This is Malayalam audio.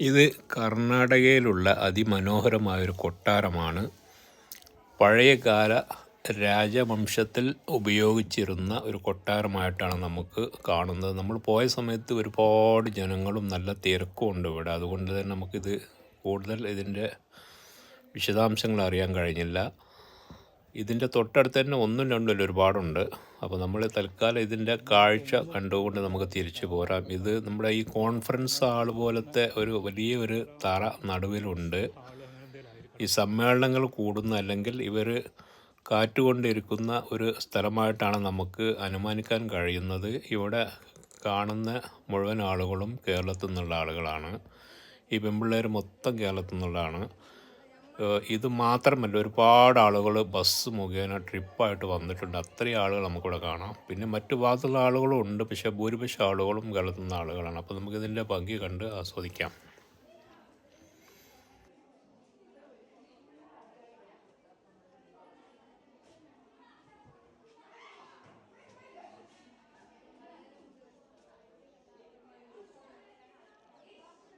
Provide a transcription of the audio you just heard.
ഇത് കർണാടകയിലുള്ള അതിമനോഹരമായൊരു കൊട്ടാരമാണ്. പഴയകാല രാജവംശത്തിൽ ഉപയോഗിച്ചിരുന്ന ഒരു കൊട്ടാരമായിട്ടാണ് നമുക്ക് കാണുന്നത്. നമ്മൾ പോയ സമയത്ത് ഒരുപാട് ജനങ്ങളും നല്ല തിരക്കും ഉണ്ട് ഇവിടെ. അതുകൊണ്ട് തന്നെ നമുക്കിത് കൂടുതൽ ഇതിൻ്റെ വിശദാംശങ്ങൾ അറിയാൻ കഴിഞ്ഞില്ല. ഇതിൻ്റെ തൊട്ടടുത്ത് തന്നെ ഒന്നും രണ്ടും ഒരുപാടുണ്ട്. അപ്പോൾ നമ്മൾ തൽക്കാലം ഇതിൻ്റെ കാഴ്ച കണ്ടുകൊണ്ട് നമുക്ക് തിരിച്ചു പോരാം. ഇത് നമ്മുടെ ഈ കോൺഫറൻസ് ഹാൾ പോലത്തെ ഒരു വലിയൊരു തറ നടുവിലുണ്ട്. ഈ സമ്മേളനങ്ങൾ കൂടുന്ന അല്ലെങ്കിൽ ഇവർ കാറ്റുകൊണ്ടിരിക്കുന്ന ഒരു സ്ഥലമായിട്ടാണ് നമുക്ക് അനുമാനിക്കാൻ കഴിയുന്നത്. ഇവിടെ കാണുന്ന മുഴുവൻ ആളുകളും കേരളത്തിൽ നിന്നുള്ള ആളുകളാണ്. ഈ പെൺപിള്ളേർ മൊത്തം കേരളത്തിൽ നിന്നുള്ളതാണ്. ഇത് മാത്രമല്ല, ഒരുപാട് ആളുകൾ ബസ് മുഖേന ട്രിപ്പായിട്ട് വന്നിട്ടുണ്ട്. അത്രയും ആളുകൾ നമുക്കിവിടെ കാണാം. പിന്നെ മറ്റു ഭാഗത്തുള്ള ആളുകളും ഉണ്ട്, പക്ഷേ ഭൂരിപക്ഷം ആളുകളും കേരളത്തിൽ നിന്ന് ആളുകളാണ്. അപ്പോൾ നമുക്കിതിൻ്റെ ഭംഗി കണ്ട് ആസ്വദിക്കാം.